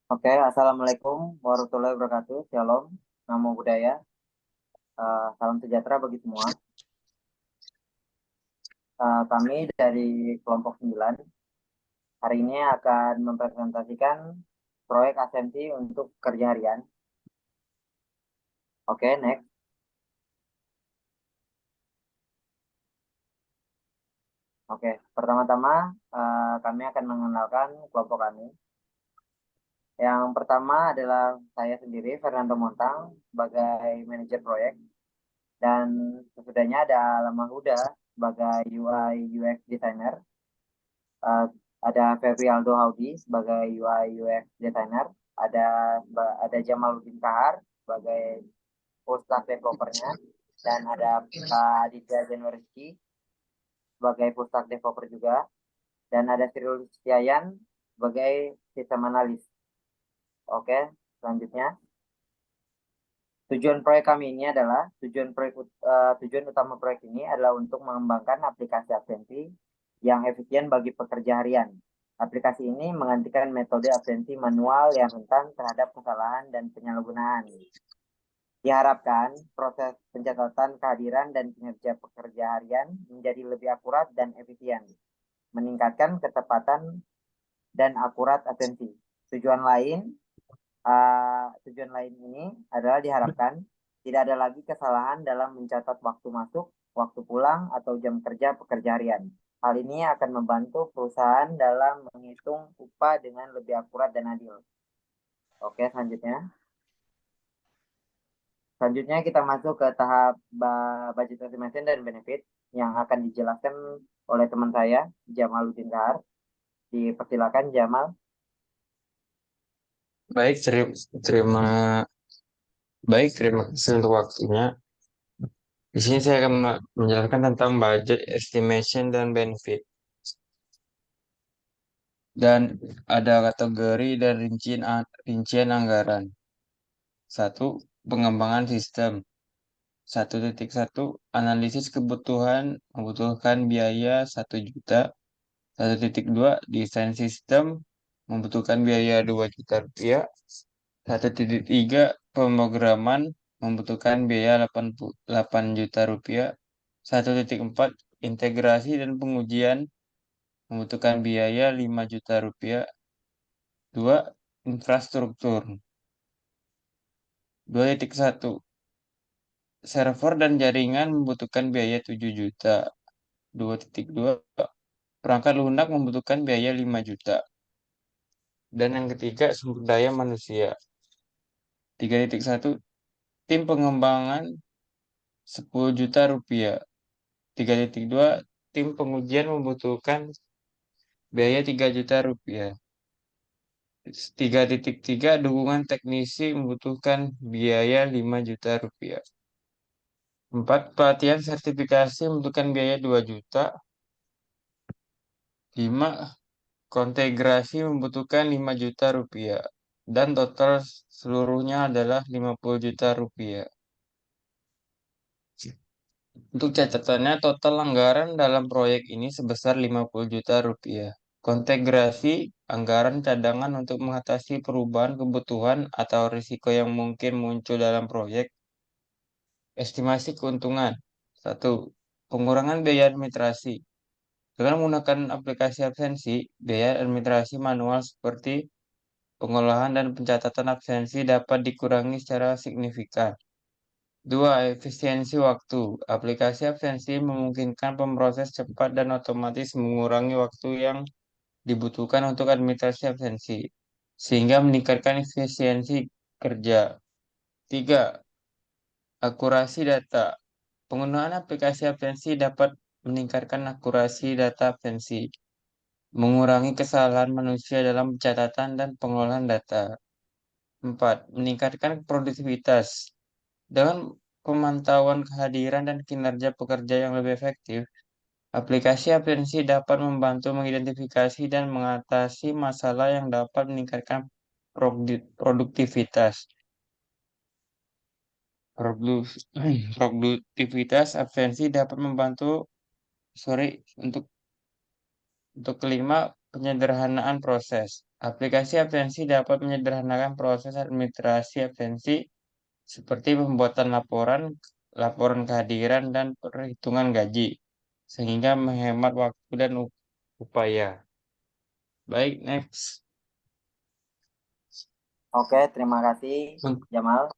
Oke, Assalamualaikum warahmatullahi wabarakatuh. Shalom, namo budaya, salam sejahtera bagi semua. Kami dari kelompok 9 hari ini akan mempresentasikan proyek Asenti untuk kerja harian. Oke, next. Oke, pertama-tama kami akan mengenalkan kelompok kami. Yang pertama adalah saya sendiri, Fernando Montang, sebagai manajer proyek. Dan sesudahnya ada Lama Huda sebagai UI UX designer. Eh, ada Febri Aldo Haudi sebagai UI UX designer, ada Jamaluddin Kahar sebagai full stack developernya, dan ada Kak Aditya Januariski sebagai full stack developer juga, dan ada Sirul Syayan sebagai sistem analis. Oke, selanjutnya tujuan proyek kami ini adalah tujuan utama proyek ini adalah untuk mengembangkan aplikasi absensi yang efisien bagi pekerja harian. Aplikasi ini menggantikan metode absensi manual yang rentan terhadap kesalahan dan penyalahgunaan. Diharapkan proses pencatatan kehadiran dan kinerja pekerja harian menjadi lebih akurat dan efisien, meningkatkan ketepatan dan akurat absensi. Tujuan lain ini adalah diharapkan tidak ada lagi kesalahan dalam mencatat waktu masuk, waktu pulang, atau jam kerja pekerja harian. Hal ini akan membantu perusahaan dalam menghitung upah dengan lebih akurat dan adil. Oke, selanjutnya. Selanjutnya kita masuk ke tahap budget estimation dan benefit yang akan dijelaskan oleh teman saya, Jamaluddin Kahar. Dipersilakan, Jamal. Baik, terima baik, terima kasih untuk waktunya. Di sini saya akan menjelaskan tentang budget estimation dan benefit. Dan ada kategori dan rincian anggaran. Satu, pengembangan sistem. 1.1 analisis kebutuhan membutuhkan biaya 1 juta. 1.2 desain sistem membutuhkan biaya 2 juta rupiah. 1.3 pemrograman membutuhkan biaya 8 juta rupiah. 1.4 integrasi dan pengujian membutuhkan biaya 5 juta rupiah. 2 infrastruktur. 2.1 server dan jaringan membutuhkan biaya 7 juta. 2.2 perangkat lunak membutuhkan biaya 5 juta. Dan yang ketiga sumber daya manusia. 3.1 tim pengembangan 10 juta rupiah. 3.2 tim pengujian membutuhkan biaya 3 juta rupiah. 3.3 dukungan teknisi membutuhkan biaya 5 juta rupiah. 4 pelatihan sertifikasi membutuhkan biaya 2 juta. 5 kontegrasi membutuhkan 5 juta rupiah. Dan total seluruhnya adalah 50 juta rupiah. Untuk catatannya, total anggaran dalam proyek ini sebesar 50 juta rupiah. Kontegrasi anggaran cadangan untuk mengatasi perubahan kebutuhan atau risiko yang mungkin muncul dalam proyek. Estimasi keuntungan. 1. Pengurangan biaya administrasi. Dengan menggunakan aplikasi absensi, biaya administrasi manual seperti pengolahan dan pencatatan absensi dapat dikurangi secara signifikan. 2. Efisiensi waktu. Aplikasi absensi memungkinkan pemroses cepat dan otomatis mengurangi waktu yang dibutuhkan untuk administrasi absensi, sehingga meningkatkan efisiensi kerja. 3. Akurasi data. Penggunaan aplikasi absensi dapat meningkatkan akurasi data absensi, mengurangi kesalahan manusia dalam pencatatan dan pengolahan data. 4. Meningkatkan produktivitas. Dengan pemantauan kehadiran dan kinerja pekerja yang lebih efektif, aplikasi absensi dapat membantu mengidentifikasi dan mengatasi masalah yang dapat meningkatkan produktivitas. Produktivitas absensi dapat membantu, untuk kelima, penyederhanaan proses. Aplikasi absensi dapat menyederhanakan proses administrasi absensi seperti pembuatan laporan, laporan kehadiran, dan perhitungan gaji, sehingga menghemat waktu dan upaya. Baik, next. Oke, terima kasih Jamal.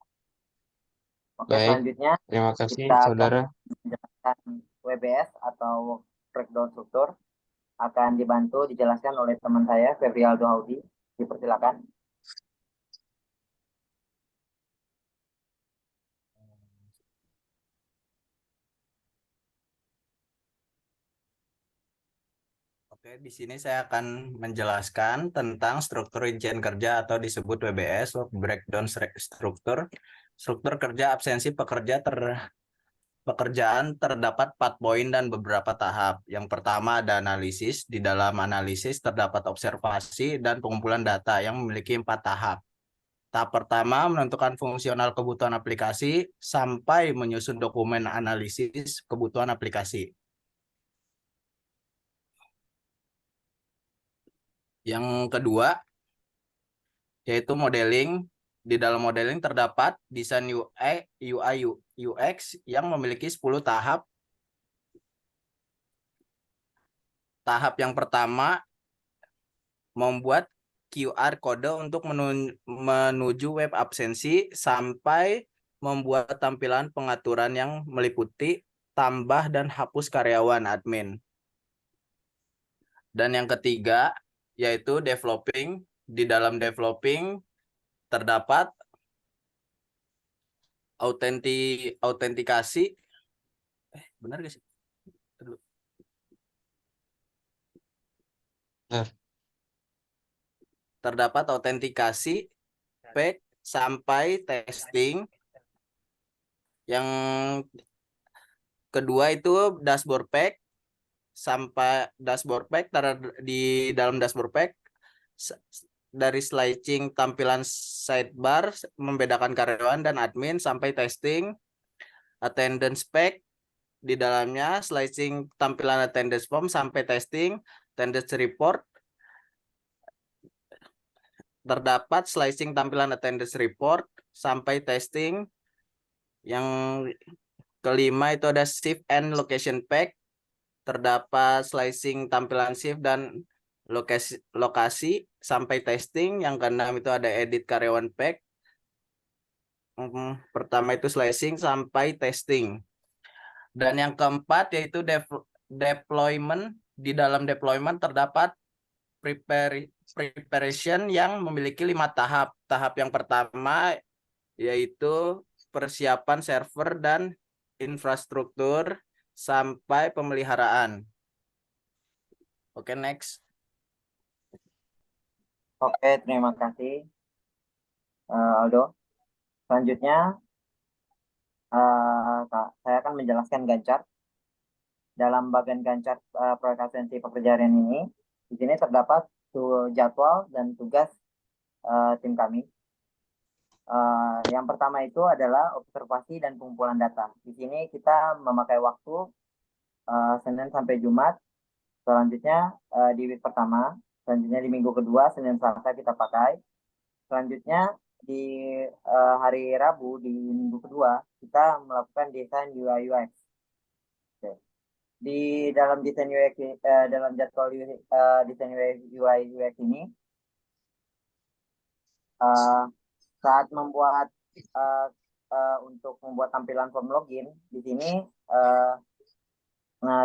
Oke, Baik, selanjutnya terima kasih, kita akan saudara. menjelaskan WBS atau breakdown struktur. Akan dibantu dijelaskan oleh teman saya, Febri Aldo Haudi. Dipersilakan. Oke, di sini saya akan menjelaskan tentang struktur rincian kerja atau disebut WBS, Work Breakdown Struktur. Struktur kerja absensi pekerjaan terdapat 4 poin dan beberapa tahap. Yang pertama ada analisis. Di dalam analisis terdapat observasi dan pengumpulan data yang memiliki 4 tahap. Tahap pertama menentukan fungsional kebutuhan aplikasi sampai menyusun dokumen analisis kebutuhan aplikasi. Yang kedua yaitu modeling. Di dalam modeling terdapat desain UI, UX yang memiliki 10 tahap. Tahap yang pertama membuat QR kode untuk menuju web absensi sampai membuat tampilan pengaturan yang meliputi tambah dan hapus karyawan admin. Dan yang ketiga yaitu developing. Di dalam developing terdapat autentikasi. Benar gak sih? Benar. Terdapat autentikasi, pack, sampai testing. Yang kedua itu dashboard pack. Sampai dashboard pack, di dalam dashboard pack dari slicing tampilan sidebar membedakan karyawan dan admin sampai testing. Attendance pack, di dalamnya slicing tampilan attendance form sampai testing. Attendance report, terdapat slicing tampilan attendance report sampai testing. Yang kelima itu ada shift and location pack, terdapat slicing tampilan shift dan lokasi sampai testing. Yang keenam itu ada edit karyawan pack. Pertama itu slicing sampai testing. Dan yang keempat yaitu deployment. Di dalam deployment terdapat preparation yang memiliki 5 tahap. Tahap yang pertama yaitu persiapan server dan infrastruktur sampai pemeliharaan. Oke, next. Oke, terima kasih Aldo. Selanjutnya saya akan menjelaskan Gancar. Dalam bagian Gancar proyek absensi pekerjaan ini, di sini terdapat jadwal dan tugas tim kami. Yang pertama itu adalah observasi dan pengumpulan data. Di sini kita memakai waktu Senin sampai Jumat. Selanjutnya di week pertama, selanjutnya di minggu kedua, Senin Selasa kita pakai. Selanjutnya di hari Rabu di minggu kedua kita melakukan desain UI UX. Oke. Di dalam desain UX dalam jadwal desain UI UX ini saat membuat untuk membuat tampilan form login di sini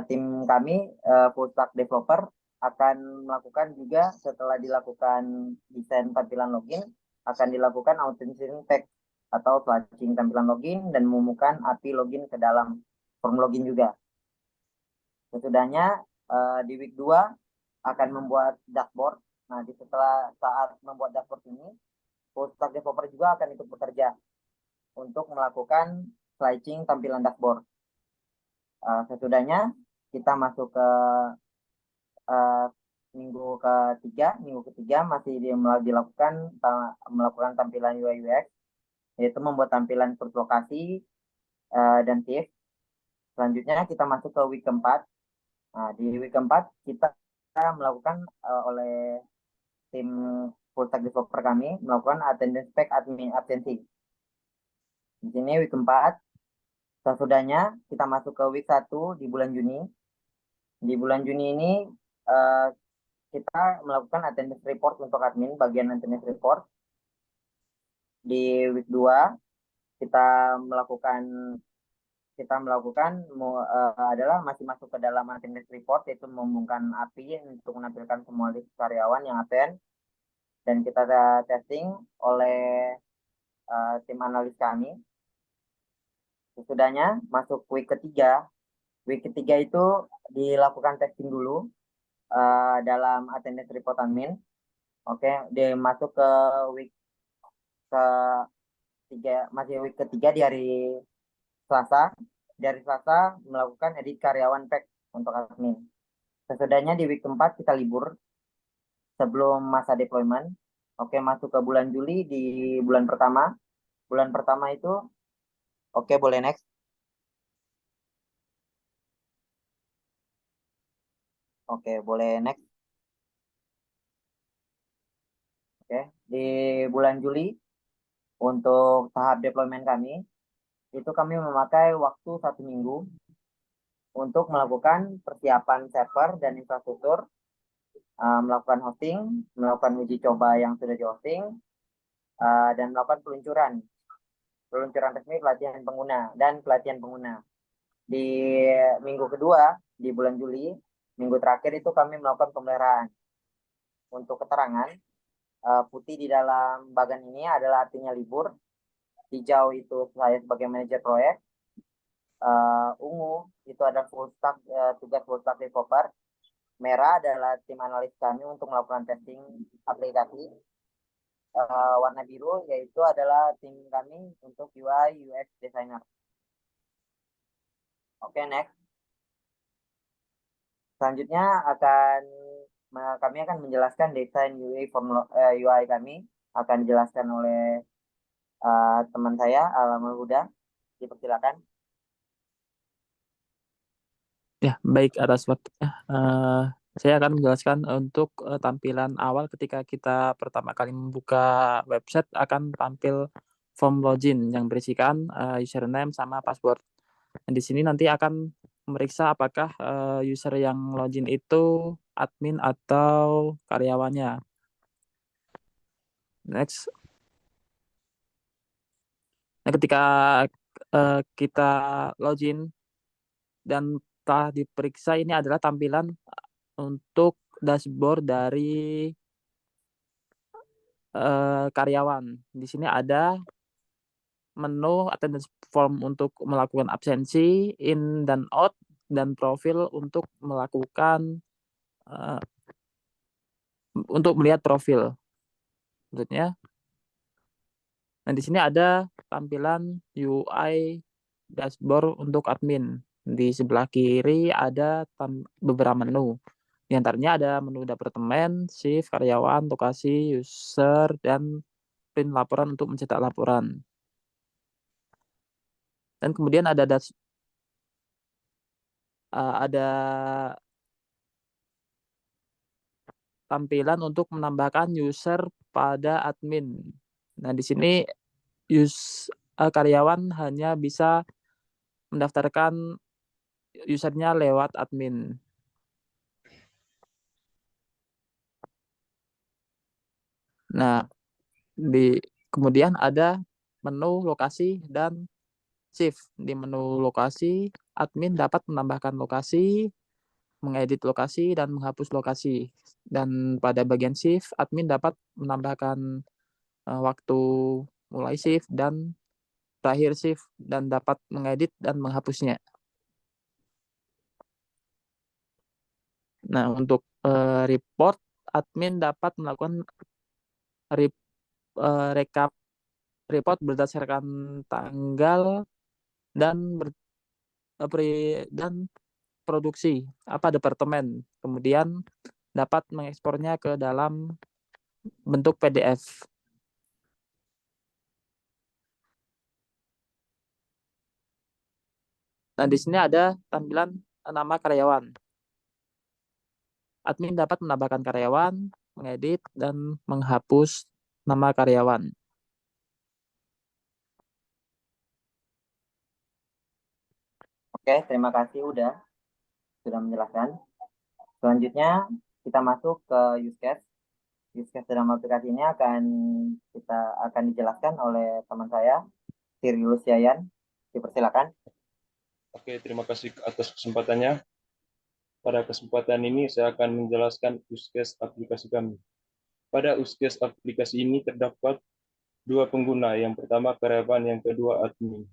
tim kami full stack developer akan melakukan juga setelah dilakukan desain tampilan login akan dilakukan authentication pack atau fetching tampilan login dan menemukan API login ke dalam form login juga. Sesudahnya di week 2 akan membuat dashboard. Nah, setelah saat membuat dashboard ini, full stack developer juga akan ikut bekerja untuk melakukan slicing tampilan dashboard. Sesudahnya kita masuk ke minggu ketiga masih melakukan tampilan UI UX, yaitu membuat tampilan per lokasi dan shift. Selanjutnya kita masuk ke week keempat. Nah, di week keempat kita melakukan oleh tim full stack developer kami melakukan attendance pack admin absensi. Di sini week 4, sesudahnya kita masuk ke week 1 di bulan Juni. Di bulan Juni ini uh, kita melakukan attendance report untuk admin, bagian attendance report. Di week 2 kita melakukan adalah masih masuk ke dalam attendance report, yaitu membongkar API untuk menampilkan semua list karyawan yang absen, dan kita testing oleh tim analis kami. Sesudahnya masuk week ketiga. Week ketiga itu dilakukan testing dulu dalam attendance report admin. Oke, dia masuk ke week ketiga, masih week ketiga di hari Selasa. Dari Selasa melakukan edit karyawan pack untuk admin. Sesudahnya di week keempat kita libur sebelum masa deployment. Oke, masuk ke bulan Juli di bulan pertama. Bulan pertama itu, oke, boleh next. Oke, boleh next. Oke, di bulan Juli untuk tahap deployment kami, itu kami memakai waktu 1 minggu untuk melakukan persiapan server dan infrastruktur, melakukan hosting, melakukan uji coba yang sudah di hosting, dan melakukan peluncuran resmi pelatihan pengguna. Di minggu kedua di bulan Juli, minggu terakhir itu kami melakukan pemeliharaan. Untuk keterangan, putih di dalam bagan ini adalah artinya libur, hijau itu saya sebagai manajer proyek, ungu itu ada full stack, tugas full stack developer, merah adalah tim analis kami untuk melakukan testing aplikasi, warna biru yaitu adalah tim kami untuk UI UX designer. Oke, next. Selanjutnya kami akan menjelaskan desain UI kami akan dijelaskan oleh teman saya Alamul Huda. Dipersilakan. Ya, baik, atas waktunya. Saya akan menjelaskan untuk tampilan awal ketika kita pertama kali membuka website akan tampil form login yang berisikan username sama password. Dan di sini nanti akan memeriksa apakah user yang login itu admin atau karyawannya. Next. Nah, ketika kita login dan telah diperiksa, ini adalah tampilan untuk dashboard dari karyawan. Di sini ada menu attendance form untuk melakukan absensi, in dan out, dan profil untuk melakukan untuk melihat profil. Maksudnya, nah di sini ada tampilan UI dashboard untuk admin. Di sebelah kiri ada beberapa menu. Di antaranya ada menu departemen, shift, karyawan, lokasi, user, dan print laporan untuk mencetak laporan. Dan kemudian ada tampilan untuk menambahkan user pada admin. Nah, di sini karyawan hanya bisa mendaftarkan usernya lewat admin. Nah, kemudian ada menu lokasi dan shift. Di menu lokasi, admin dapat menambahkan lokasi, mengedit lokasi, dan menghapus lokasi. Dan pada bagian shift, admin dapat menambahkan waktu mulai shift dan terakhir shift, dan dapat mengedit dan menghapusnya. Nah, untuk report, admin dapat melakukan rekap report berdasarkan tanggal dan produksi departemen. Kemudian dapat mengekspornya ke dalam bentuk PDF. Nah, di sini ada tampilan nama karyawan. Admin dapat menambahkan karyawan, mengedit, dan menghapus nama karyawan. Oke, terima kasih sudah menjelaskan. Selanjutnya kita masuk ke use case. Use case dalam aplikasi ini akan dijelaskan oleh teman saya, Sirius Yayan. Dipersilakan. Oke, terima kasih atas kesempatannya. Pada kesempatan ini saya akan menjelaskan use case aplikasi kami. Pada use case aplikasi ini terdapat dua pengguna, yang pertama karyawan, yang kedua admin.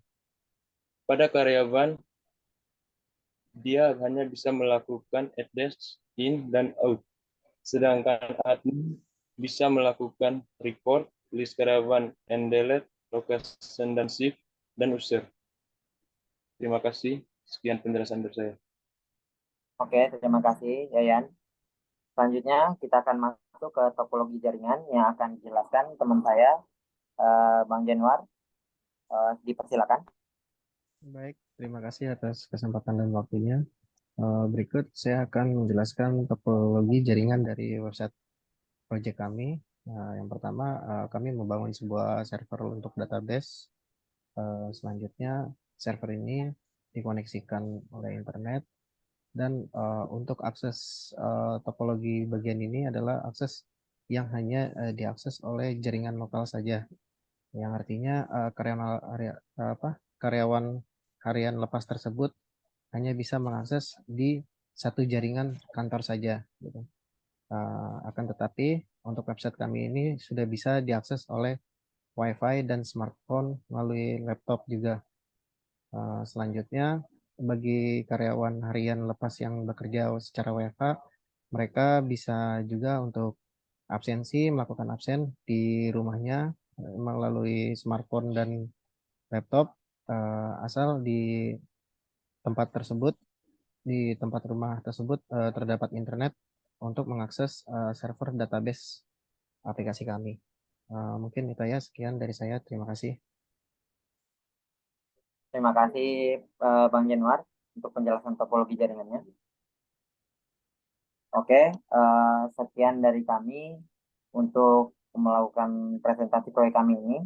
Pada karyawan, dia hanya bisa melakukan add in dan out. Sedangkan admin bisa melakukan report, list karyawan, and delete, location dan shift, dan user. Terima kasih. Sekian penjelasan dari saya. Oke, terima kasih Yayan. Selanjutnya kita akan masuk ke topologi jaringan yang akan dijelaskan teman saya, Bang Januar. Dipersilakan. Baik, terima kasih atas kesempatan dan waktunya. Berikut saya akan menjelaskan topologi jaringan dari website project kami. Yang pertama, kami membangun sebuah server untuk database. Selanjutnya, server ini dikoneksikan oleh internet. Dan untuk akses topologi bagian ini adalah akses yang hanya diakses oleh jaringan lokal saja. Yang artinya karyawan harian lepas tersebut hanya bisa mengakses di satu jaringan kantor saja, gitu. Akan tetapi untuk website kami ini sudah bisa diakses oleh WiFi dan smartphone melalui laptop juga. Selanjutnya, bagi karyawan harian lepas yang bekerja secara WFH, mereka bisa juga untuk melakukan absen di rumahnya melalui smartphone dan laptop, asal di tempat rumah tersebut terdapat internet untuk mengakses server database aplikasi kami. Mungkin itu ya, sekian dari saya. Terima kasih. Terima kasih Bang Januar untuk penjelasan topologi jaringannya. Oke, sekian dari kami untuk melakukan presentasi proyek kami ini.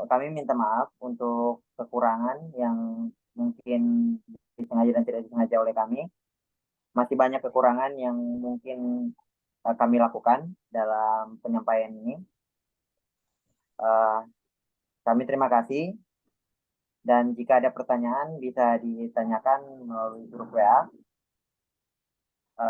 Kami minta maaf untuk kekurangan yang mungkin disengaja dan tidak disengaja oleh kami. Masih banyak kekurangan yang mungkin kami lakukan dalam penyampaian ini. Kami terima kasih, dan jika ada pertanyaan bisa ditanyakan melalui grup WA